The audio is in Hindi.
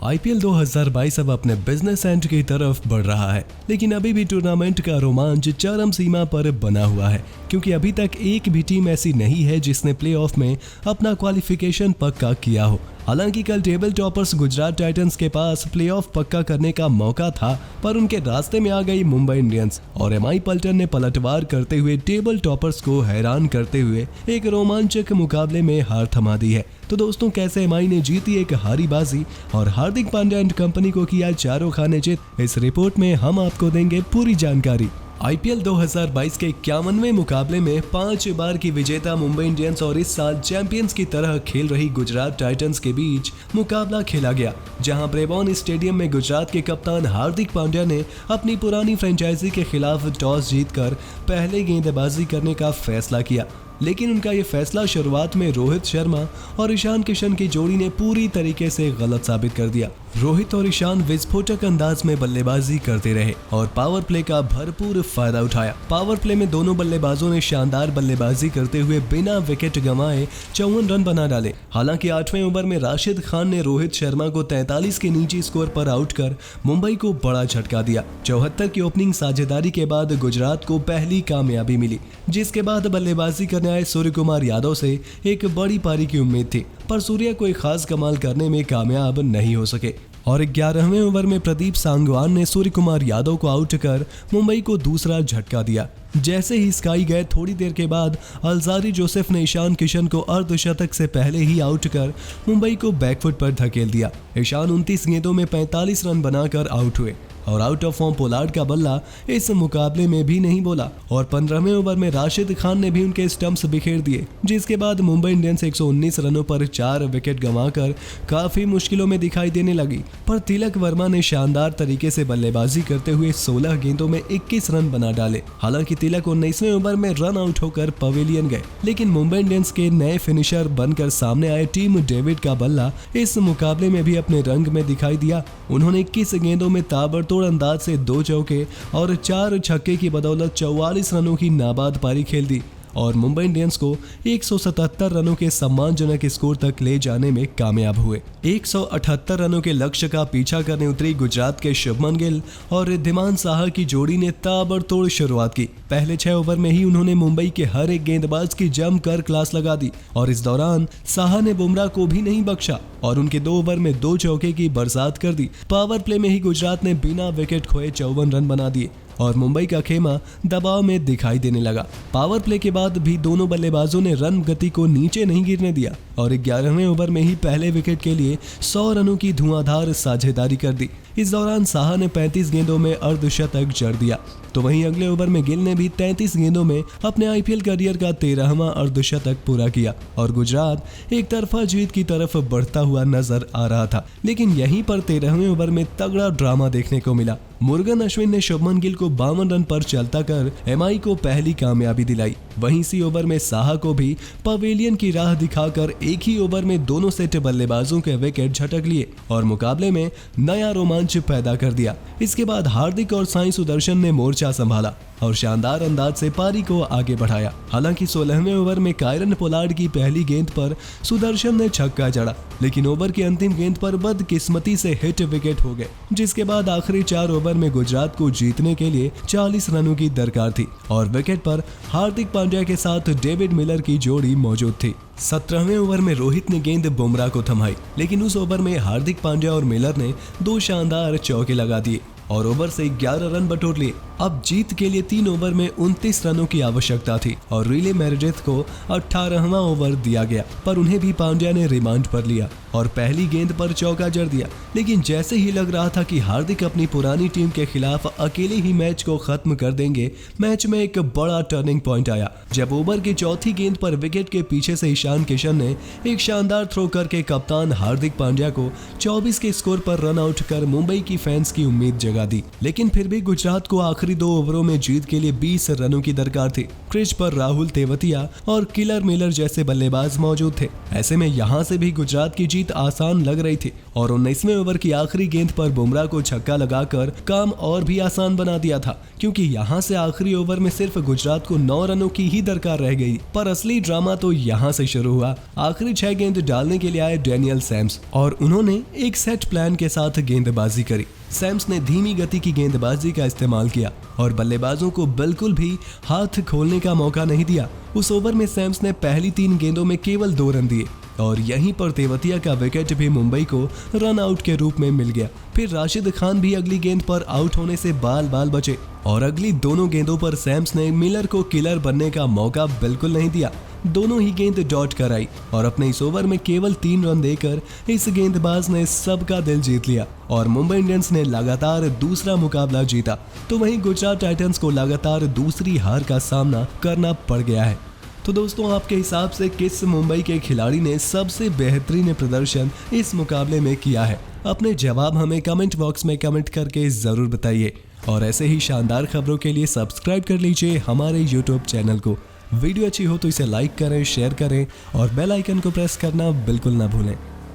आईपीएल 2022 अब अपने बिजनेस एंड की तरफ बढ़ रहा है, लेकिन अभी भी टूर्नामेंट का रोमांच चरम सीमा पर बना हुआ है, क्योंकि अभी तक एक भी टीम ऐसी नहीं है जिसने प्लेऑफ में अपना क्वालिफिकेशन पक्का किया हो। हालांकि कल टेबल टॉपर्स गुजरात टाइटंस के पास प्लेऑफ पक्का करने का मौका था, पर उनके रास्ते में आ गई मुंबई इंडियंस और एमआई पल्टन ने पलटवार करते हुए टेबल टॉपर्स को हैरान करते हुए एक रोमांचक मुकाबले में हार थमा दी है। तो दोस्तों, कैसे एमआई ने जीती एक हारी बाजी और हार्दिक पांड्या एंड कंपनी को किया चारों खाने चित, इस रिपोर्ट में हम आपको देंगे पूरी जानकारी। आईपीएल 2022 के 51वें मुकाबले में 5 बार की विजेता मुंबई इंडियंस और इस साल चैंपियंस की तरह खेल रही गुजरात टाइटंस के बीच मुकाबला खेला गया, जहां ब्रेबॉर्न स्टेडियम में गुजरात के कप्तान हार्दिक पांड्या ने अपनी पुरानी फ्रेंचाइजी के खिलाफ टॉस जीतकर पहले गेंदबाजी करने का फैसला किया। लेकिन उनका ये फैसला शुरुआत में रोहित शर्मा और ईशान किशन की जोड़ी ने पूरी तरीके से गलत साबित कर दिया। रोहित और ईशान विस्फोटक अंदाज में बल्लेबाजी करते रहे और पावर प्ले का भरपूर फायदा उठाया। पावर प्ले में दोनों बल्लेबाजों ने शानदार बल्लेबाजी करते हुए बिना विकेट गंवाए 54 रन बना डाले। हालांकि 8वें ओवर में राशिद खान ने रोहित शर्मा को 43 के नीचे स्कोर पर आउट कर मुंबई को बड़ा झटका दिया। 74 की ओपनिंग साझेदारी के बाद गुजरात को पहली कामयाबी मिली, जिसके बाद बल्लेबाजी करने आए सूर्य कुमार यादव से एक बड़ी पारी की उम्मीद थी, पर सूर्य कोई खास कमाल करने में कामयाब नहीं हो सके और 11वें ओवर में प्रदीप सांगवान ने सूर्य कुमार यादव को आउट कर मुंबई को दूसरा झटका दिया। जैसे ही स्काई गए, थोड़ी देर के बाद अलजारी जोसेफ ने ईशान किशन को अर्धशतक से पहले ही आउट कर मुंबई को बैकफुट पर धकेल दिया। ईशान 29 गेंदों में 45 रन बनाकर आउट हुए और आउट ऑफ फॉर्म पोलार्ड का बल्ला इस मुकाबले में भी नहीं बोला और 15वें ओवर में राशिद खान ने भी उनके स्टंप्स बिखेर दिए, जिसके बाद मुंबई इंडियंस 119 रनों पर 4 विकेट गंवाकर काफी मुश्किलों में दिखाई देने लगी। पर तिलक वर्मा ने शानदार तरीके से बल्लेबाजी करते हुए 16 गेंदों में 21 रन बना डाले। हालांकि तिलक 19वें ओवर में रन आउट होकर पवेलियन गए, लेकिन मुंबई इंडियंस के नए फिनिशर बनकर सामने आए टीम डेविड का बल्ला इस मुकाबले में भी अपने रंग में दिखाई दिया। उन्होंने 21 गेंदों में ताबड़तोड़ अंदाज से 2 चौके और 4 छक्के की बदौलत 44 रनों की नाबाद पारी खेल दी और मुंबई इंडियंस को 177 रनों के सम्मानजनक स्कोर तक ले जाने में कामयाब हुए। 178 रनों के लक्ष्य का पीछा करने उतरी गुजरात के शुभमन गिल और रिद्धिमान साहा की जोड़ी ने ताबड़तोड़ शुरुआत की। पहले 6 ओवर में ही उन्होंने मुंबई के हर एक गेंदबाज की जमकर क्लास लगा दी और इस दौरान साहा ने बुमराह को भी नहीं बख्शा और उनके 2 ओवर में 2 चौके की बरसात कर दी। पावर प्ले में ही गुजरात ने बिना विकेट खोए 54 रन बना दिए और मुंबई का खेमा दबाव में दिखाई देने लगा। पावर प्ले के बाद भी दोनों बल्लेबाजों ने रन गति को नीचे नहीं गिरने दिया और 11वें ओवर में ही पहले विकेट के लिए 100 रनों की धुआंधार साझेदारी कर दी। इस दौरान साहा ने 35 गेंदों में अर्धशतक जड़ दिया, तो वहीं अगले ओवर में गिल ने भी 33 गेंदों में अपने आईपीएल करियर का 13वां अर्धशतक पूरा किया और गुजरात एक तरफा जीत की तरफ बढ़ता हुआ नजर आ रहा था। लेकिन यहीं पर 13वें ओवर में तगड़ा ड्रामा देखने को मिला। मुर्गन अश्विन ने शुभमन गिल को 52 रन पर चलता कर एमआई को पहली कामयाबी दिलाई। वहीं इसी ओवर में साहा को भी पवेलियन की राह दिखाकर एक ही ओवर में दोनों सेट बल्लेबाजों के विकेट झटक लिए और मुकाबले में नया रोमांच पैदा कर दिया। इसके बाद हार्दिक और साई सुदर्शन ने मोर्चा संभाला और शानदार अंदाज से पारी को आगे बढ़ाया। हालांकि 16वें ओवर में कायरन पोलार्ड की पहली गेंद पर सुदर्शन ने छक्का जड़ा, लेकिन ओवर की अंतिम गेंद पर बदकिस्मती से हिट विकेट हो गए, जिसके बाद आखिरी 4 ओवर में गुजरात को जीतने के लिए 40 रनों की दरकार थी और विकेट पर हार्दिक पांड्या के साथ डेविड मिलर की जोड़ी मौजूद थी। 17वें ओवर में रोहित ने गेंद बुमराह को थमाई, लेकिन उस ओवर में हार्दिक पांड्या और मिलर ने 2 शानदार चौके लगा दिए और ओवर से 11 रन बटोर लिए। अब जीत के लिए 3 ओवर में 29 रनों की आवश्यकता थी और रिले मेरेडिथ को 18वां ओवर दिया गया, पर उन्हें भी पांड्या ने रिमांड पर लिया और पहली गेंद पर चौका जड़ दिया। लेकिन जैसे ही लग रहा था कि हार्दिक अपनी पुरानी टीम के खिलाफ अकेले ही मैच को खत्म कर देंगे, मैच में एक बड़ा टर्निंग पॉइंट आया जब ओवर की चौथी गेंद पर विकेट के पीछे से ईशान किशन ने एक शानदार थ्रो करके कप्तान हार्दिक पांड्या को 24 के स्कोर पर रन आउट कर मुंबई की फैंस की उम्मीद जगा लगा दी, लेकिन फिर भी गुजरात को आखिरी 2 ओवरों में जीत के लिए 20 रनों की दरकार थी। क्रीज पर राहुल तेवतिया और किलर मिलर जैसे बल्लेबाज मौजूद थे। ऐसे में यहाँ से भी गुजरात की जीत आसान लग रही थी और 19वें ओवर की आखिरी गेंद पर बुमराह को छक्का लगाकर काम और भी आसान बना दिया था, क्योंकि यहाँ से आखिरी ओवर में सिर्फ गुजरात को 9 रनों की ही दरकार रह गई। पर असली ड्रामा तो यहाँ से शुरू हुआ। आखिरी 6 गेंद डालने के लिए आए डैनियल सैम्स और उन्होंने एक सेट प्लान के साथ गेंदबाजी करी। सैम्स ने धीमी गति की गेंदबाजी का इस्तेमाल किया और बल्लेबाजों को बिल्कुल भी हाथ खोलने का मौका नहीं दिया। उस ओवर में सैम्स ने पहली 3 गेंदों में केवल 2 रन दिए और यहीं पर तेवतिया का विकेट भी मुंबई को रन आउट के रूप में मिल गया। फिर राशिद खान भी अगली गेंद पर आउट होने से बाल बाल बचे और अगली दोनों गेंदों पर सैम्स ने मिलर को किलर बनने का मौका बिल्कुल नहीं दिया। दोनों ही गेंद डॉट कराई और अपने इस ओवर में केवल 3 रन देकर इस गेंदबाज ने सबका दिल जीत लिया और मुंबई इंडियंस ने लगातार दूसरा मुकाबला जीता। तो वहीं गुजरात टाइटंस को लगातार दूसरी हार का सामना करना पड़ गया है। तो दोस्तों, आपके हिसाब से किस मुंबई के खिलाड़ी ने सबसे बेहतरीन प्रदर्शन इस मुकाबले में किया है? अपने जवाब हमें कमेंट बॉक्स में कमेंट करके ज़रूर बताइए और ऐसे ही शानदार खबरों के लिए सब्सक्राइब कर लीजिए हमारे यूट्यूब चैनल को। वीडियो अच्छी हो तो इसे लाइक करें, शेयर करें और बेल आइकन को प्रेस करना बिल्कुल ना भूलें।